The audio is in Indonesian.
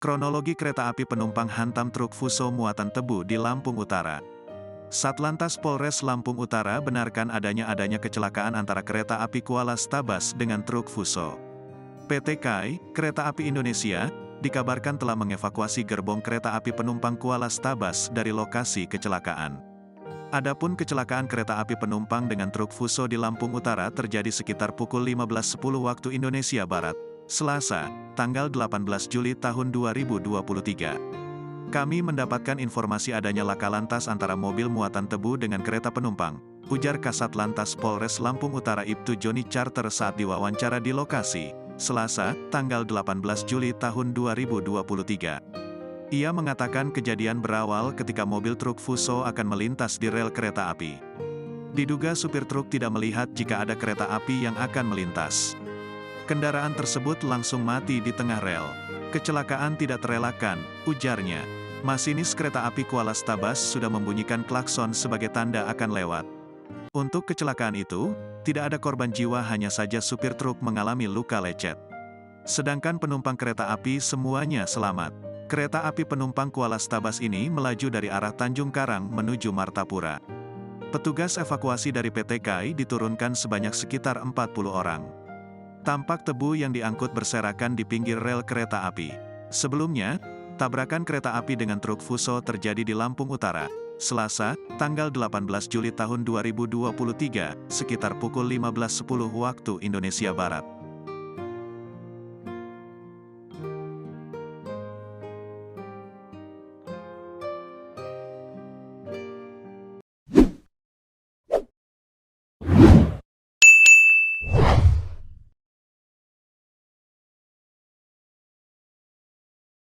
Kronologi kereta api penumpang hantam truk Fuso muatan tebu di Lampung Utara. Satlantas Polres Lampung Utara benarkan adanya kecelakaan antara kereta api Kuala Stabas dengan truk Fuso. PT KAI, Kereta Api Indonesia, dikabarkan telah mengevakuasi gerbong kereta api penumpang Kuala Stabas dari lokasi kecelakaan. Adapun kecelakaan kereta api penumpang dengan truk Fuso di Lampung Utara terjadi sekitar pukul 15.10 waktu Indonesia Barat, Selasa, tanggal 18 Juli tahun 2023. Kami mendapatkan informasi adanya laka lantas antara mobil muatan tebu dengan kereta penumpang, ujar Kasat Lantas Polres Lampung Utara Ibtu Joni Charter saat diwawancara di lokasi, Selasa, tanggal 18 Juli tahun 2023. Ia mengatakan kejadian berawal ketika mobil truk Fuso akan melintas di rel kereta api. Diduga supir truk tidak melihat jika ada kereta api yang akan melintas. Kendaraan tersebut langsung mati di tengah rel. Kecelakaan tidak terelakkan, ujarnya. Masinis kereta api Kuala Stabas sudah membunyikan klakson sebagai tanda akan lewat. Untuk kecelakaan itu, tidak ada korban jiwa, hanya saja supir truk mengalami luka lecet. Sedangkan penumpang kereta api semuanya selamat. Kereta api penumpang Kuala Stabas ini melaju dari arah Tanjung Karang menuju Martapura. Petugas evakuasi dari PT KAI diturunkan sebanyak sekitar 40 orang. Tampak tebu yang diangkut berserakan di pinggir rel kereta api. Sebelumnya, tabrakan kereta api dengan truk Fuso terjadi di Lampung Utara, Selasa, tanggal 18 Juli tahun 2023, sekitar pukul 15.10 waktu Indonesia Barat.